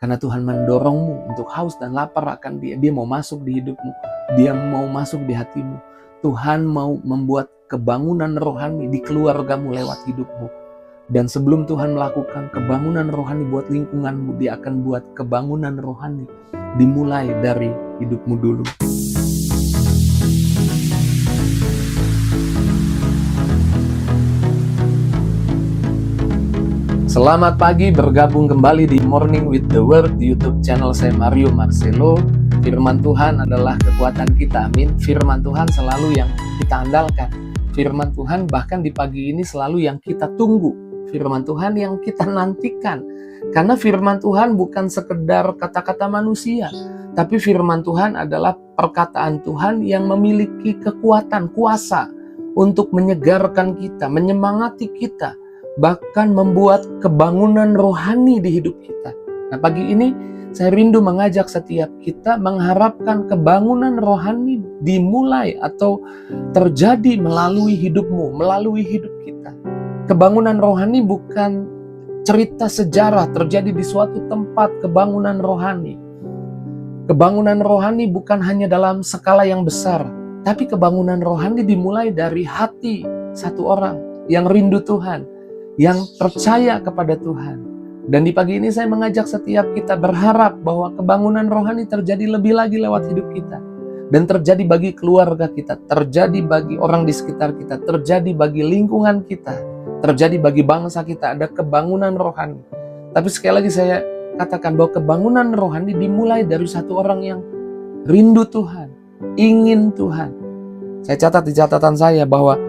Karena Tuhan mendorongmu untuk haus dan lapar akan Dia. Dia mau masuk di hidupmu. Dia mau masuk di hatimu. Tuhan mau membuat kebangunan rohani di keluargamu lewat hidupmu. Dan sebelum Tuhan melakukan kebangunan rohani buat lingkunganmu, Dia akan buat kebangunan rohani dimulai dari hidupmu dulu. Selamat pagi, bergabung kembali di Morning with the Word di YouTube channel saya Mario Marcelo. Firman Tuhan adalah kekuatan kita, amin. Firman Tuhan selalu yang kita andalkan. Firman Tuhan bahkan di pagi ini selalu yang kita tunggu. Firman Tuhan yang kita nantikan. Karena firman Tuhan bukan sekedar kata-kata manusia, tapi firman Tuhan adalah perkataan Tuhan yang memiliki kekuatan, kuasa untuk menyegarkan kita, menyemangati kita, bahkan membuat kebangunan rohani di hidup kita. Nah, pagi ini saya rindu mengajak setiap kita mengharapkan kebangunan rohani dimulai atau terjadi melalui hidupmu, melalui hidup kita. Kebangunan rohani bukan cerita sejarah terjadi di suatu tempat, kebangunan rohani. Kebangunan rohani bukan hanya dalam skala yang besar, tapi kebangunan rohani dimulai dari hati satu orang yang rindu Tuhan, yang percaya kepada Tuhan. Dan di pagi ini saya mengajak setiap kita berharap bahwa kebangunan rohani terjadi lebih lagi lewat hidup kita. Dan terjadi bagi keluarga kita, terjadi bagi orang di sekitar kita, terjadi bagi lingkungan kita, terjadi bagi bangsa kita, ada kebangunan rohani. Tapi sekali lagi saya katakan bahwa kebangunan rohani dimulai dari satu orang yang rindu Tuhan, ingin Tuhan. Saya catat di catatan saya bahwa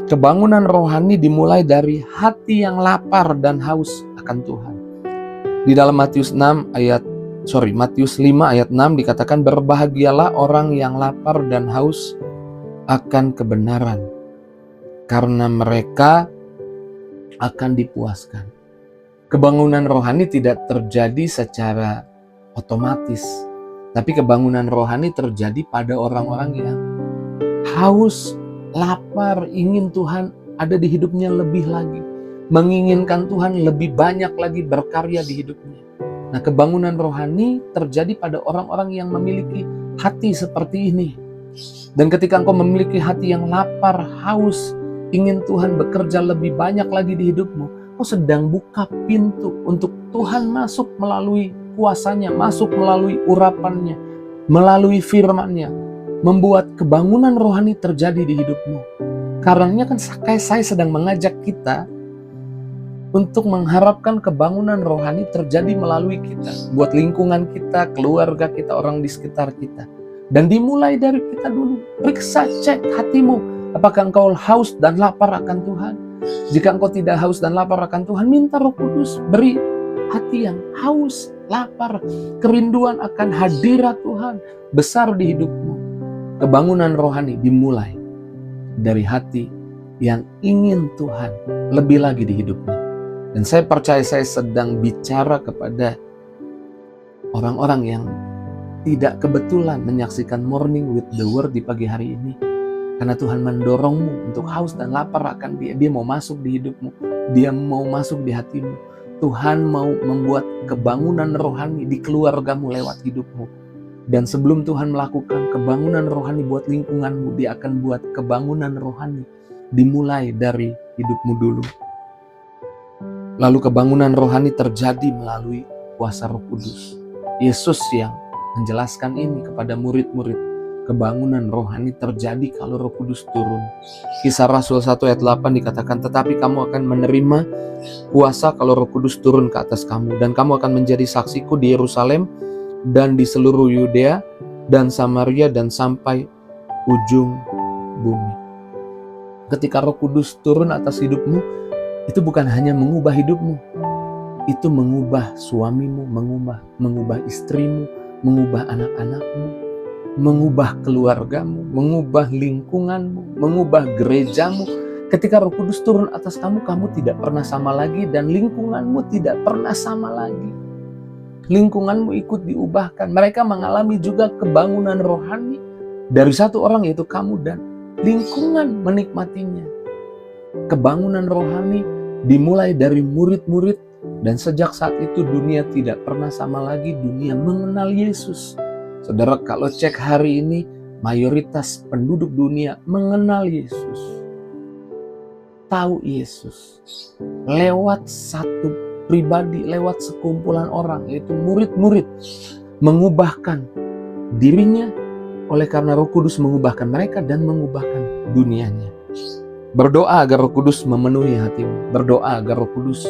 kebangunan rohani dimulai dari hati yang lapar dan haus akan Tuhan. Di dalam Matius 5 ayat 6 dikatakan, berbahagialah orang yang lapar dan haus akan kebenaran, karena mereka akan dipuaskan. Kebangunan rohani tidak terjadi secara otomatis, tapi kebangunan rohani terjadi pada orang-orang yang haus, lapar, ingin Tuhan ada di hidupnya lebih lagi, menginginkan Tuhan lebih banyak lagi berkarya di hidupnya. Nah, kebangunan rohani terjadi pada orang-orang yang memiliki hati seperti ini. Dan ketika engkau memiliki hati yang lapar, haus, ingin Tuhan bekerja lebih banyak lagi di hidupmu, kau sedang buka pintu untuk Tuhan masuk melalui kuasanya, masuk melalui urapannya, melalui firman-Nya, membuat kebangunan rohani terjadi di hidupmu. Karenanya kan saya sedang mengajak kita untuk mengharapkan kebangunan rohani terjadi melalui kita, buat lingkungan kita, keluarga kita, orang di sekitar kita. Dan dimulai dari kita dulu. Periksa, cek hatimu. Apakah engkau haus dan lapar akan Tuhan? Jika engkau tidak haus dan lapar akan Tuhan, minta Roh Kudus beri hati yang haus, lapar, kerinduan akan hadirat Tuhan besar di hidupmu. Kebangunan rohani dimulai dari hati yang ingin Tuhan lebih lagi di hidupnya. Dan saya percaya saya sedang bicara kepada orang-orang yang tidak kebetulan menyaksikan Morning with the Word di pagi hari ini. Karena Tuhan mendorongmu untuk haus dan lapar akan Dia. Dia mau masuk di hidupmu. Dia mau masuk di hatimu. Tuhan mau membuat kebangunan rohani di keluargamu lewat hidupmu. Dan sebelum Tuhan melakukan kebangunan rohani buat lingkunganmu, Dia akan buat kebangunan rohani dimulai dari hidupmu dulu. Lalu kebangunan rohani terjadi melalui kuasa Roh Kudus. Yesus yang menjelaskan ini kepada murid-murid. Kebangunan rohani terjadi kalau Roh Kudus turun. Kisah Rasul 1 ayat 8 dikatakan, tetapi kamu akan menerima kuasa kalau Roh Kudus turun ke atas kamu. Dan kamu akan menjadi saksiku di Yerusalem dan di seluruh Yudea dan Samaria dan sampai ujung bumi. Ketika Roh Kudus turun atas hidupmu, itu bukan hanya mengubah hidupmu, itu mengubah suamimu, mengubah istrimu, mengubah anak-anakmu, mengubah keluargamu, mengubah lingkunganmu, mengubah gerejamu. Ketika Roh Kudus turun atas kamu, kamu tidak pernah sama lagi dan lingkunganmu tidak pernah sama lagi. Lingkunganmu ikut diubahkan. Mereka mengalami juga kebangunan rohani dari satu orang, yaitu kamu, dan lingkungan menikmatinya. Kebangunan rohani dimulai dari murid-murid Dan sejak saat itu dunia tidak pernah sama lagi, dunia mengenal Yesus. Saudara, kalau cek hari ini, mayoritas penduduk dunia mengenal Yesus. Tahu Yesus. Lewat satu pribadi, lewat sekumpulan orang, yaitu murid-murid. Mengubahkan dirinya, oleh karena Roh Kudus mengubahkan mereka dan mengubahkan dunianya. Berdoa agar Roh Kudus memenuhi hatimu. Berdoa agar Roh Kudus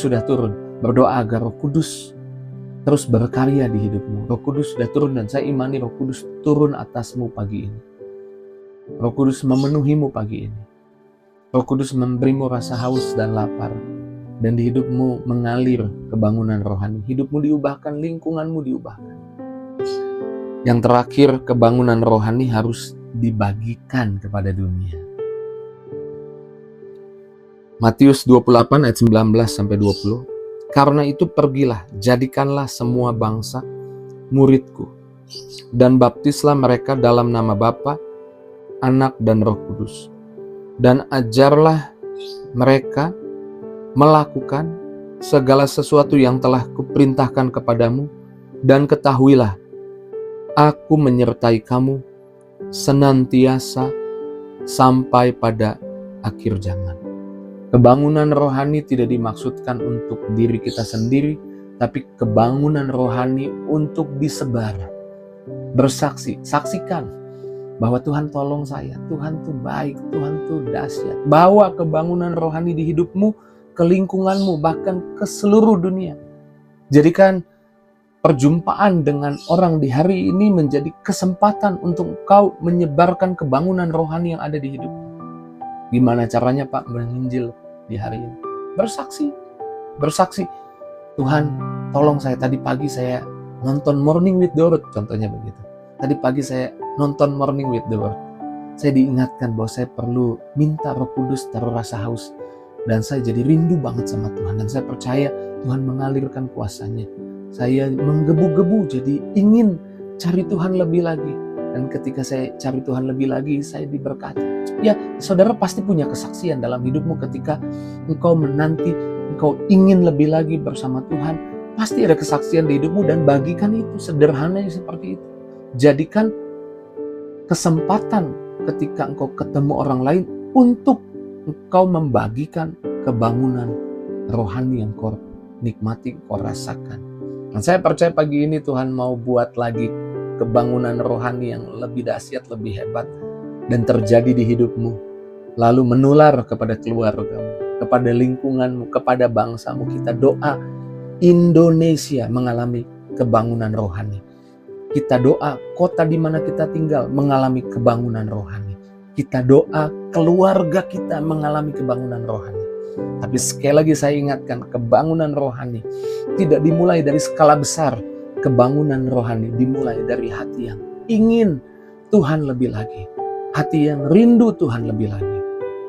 sudah turun. Berdoa agar Roh Kudus terus berkarya di hidupmu. Roh Kudus sudah turun dan saya imani Roh Kudus turun atasmu pagi ini. Roh Kudus memenuhimu pagi ini. Roh Kudus memberimu rasa haus dan lapar. Dan di hidupmu mengalir kebangunan rohani. Hidupmu diubahkan, lingkunganmu diubahkan. Yang terakhir, kebangunan rohani harus dibagikan kepada dunia. Matius 28 ayat 19-20. Karena itu pergilah, jadikanlah semua bangsa muridku, dan baptislah mereka dalam nama Bapa, Anak, dan Roh Kudus. Dan ajarlah mereka melakukan segala sesuatu yang telah kuperintahkan kepadamu, dan ketahuilah, aku menyertai kamu senantiasa sampai pada akhir zaman. Kebangunan rohani tidak dimaksudkan untuk diri kita sendiri, tapi kebangunan rohani untuk disebar. Bersaksi, saksikan bahwa Tuhan tolong saya, Tuhan tuh baik, Tuhan tuh dahsyat. Bawa kebangunan rohani di hidupmu, ke lingkunganmu, bahkan ke seluruh dunia. Jadikan perjumpaan dengan orang di hari ini menjadi kesempatan untuk engkau menyebarkan kebangunan rohani yang ada di hidupmu. Gimana caranya Pak menginjil di hari ini? Bersaksi. Tuhan, tolong saya, tadi pagi saya nonton Morning with the Word, contohnya begitu. Tadi pagi saya nonton Morning with the Word. Saya diingatkan bahwa saya perlu minta Roh Kudus taruh rasa haus. Dan saya jadi rindu banget sama Tuhan. Dan saya percaya Tuhan mengalirkan kuasanya. Saya menggebu-gebu jadi ingin cari Tuhan lebih lagi. Dan ketika saya cari Tuhan lebih lagi, saya diberkati. Ya, saudara pasti punya kesaksian dalam hidupmu ketika engkau menanti, engkau ingin lebih lagi bersama Tuhan. Pasti ada kesaksian di hidupmu dan bagikan itu, sederhana seperti itu. Jadikan kesempatan ketika engkau ketemu orang lain untuk engkau membagikan kebangunan rohani yang kau nikmati, kau rasakan. Dan saya percaya pagi ini Tuhan mau buat lagi kebangunan rohani yang lebih dahsyat, lebih hebat, dan terjadi di hidupmu. Lalu menular kepada keluargamu, kepada lingkunganmu, kepada bangsamu. Kita doa Indonesia mengalami kebangunan rohani. Kita doa kota di mana kita tinggal mengalami kebangunan rohani. Kita doa keluarga kita mengalami kebangunan rohani. Tapi sekali lagi saya ingatkan, kebangunan rohani tidak dimulai dari skala besar. Kebangunan rohani dimulai dari hati yang ingin Tuhan lebih lagi. Hati yang rindu Tuhan lebih lagi.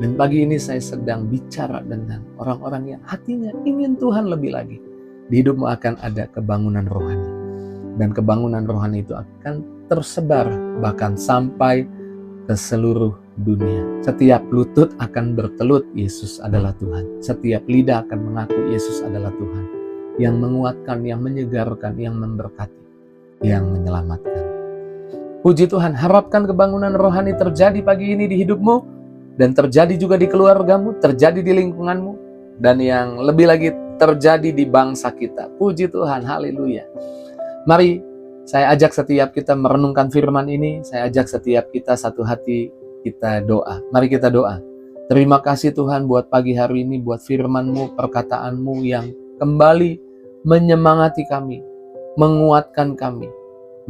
Dan pagi ini saya sedang bicara dengan orang-orang yang hatinya ingin Tuhan lebih lagi. Di hidupmu akan ada kebangunan rohani. Dan kebangunan rohani itu akan tersebar bahkan sampai ke seluruh dunia. Setiap lutut akan bertelut Yesus adalah Tuhan. Setiap lidah akan mengaku Yesus adalah Tuhan. Yang menguatkan, yang menyegarkan, yang memberkati, yang menyelamatkan. Puji Tuhan, harapkan kebangunan rohani terjadi pagi ini di hidupmu, dan terjadi juga di keluargamu, terjadi di lingkunganmu, dan yang lebih lagi terjadi di bangsa kita. Puji Tuhan, haleluya. Mari saya ajak setiap kita merenungkan firman ini, saya ajak setiap kita satu hati kita doa. Mari kita doa. Terima kasih Tuhan buat pagi hari ini, buat firman-Mu, perkataan-Mu yang kembali menyemangati kami, menguatkan kami,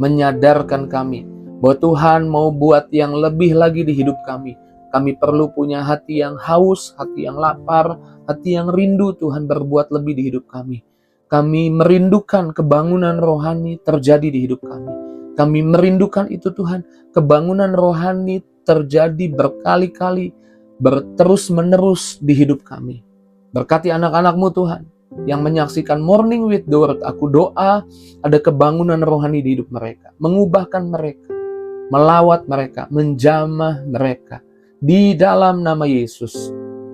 menyadarkan kami bahwa Tuhan mau buat yang lebih lagi di hidup kami. Kami perlu punya hati yang haus, hati yang lapar, hati yang rindu Tuhan berbuat lebih di hidup kami. Kami merindukan kebangunan rohani terjadi di hidup kami. Kami merindukan itu Tuhan, kebangunan rohani terjadi berkali-kali, terus menerus di hidup kami. Berkati anak-anak-Mu Tuhan, yang menyaksikan Morning with the Word. Aku doa ada kebangunan rohani di hidup mereka. Mengubahkan mereka, melawat mereka, menjamah mereka. Di dalam nama Yesus,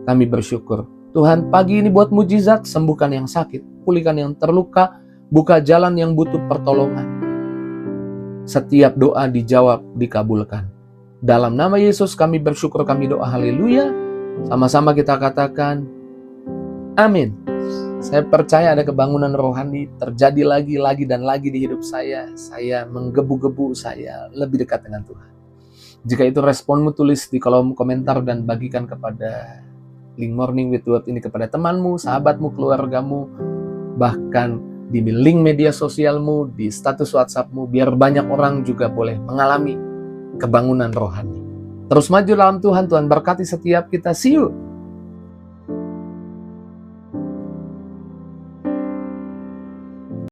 kami bersyukur. Tuhan, pagi ini buat mujizat, sembuhkan yang sakit, pulihkan yang terluka, buka jalan yang butuh pertolongan. Setiap doa dijawab, dikabulkan. Dalam nama Yesus kami bersyukur, kami doa, haleluya. Sama-sama kita katakan, amin. Saya percaya ada kebangunan rohani terjadi lagi dan lagi di hidup saya. Saya menggebu-gebu, saya lebih dekat dengan Tuhan. Jika itu responmu, tulis di kolom komentar dan bagikan kepada link Morning with the Word ini kepada temanmu, sahabatmu, keluargamu, bahkan di link media sosialmu, di status WhatsAppmu, biar banyak orang juga boleh mengalami kebangunan rohani. Terus maju dalam Tuhan, Tuhan berkati setiap kita. See you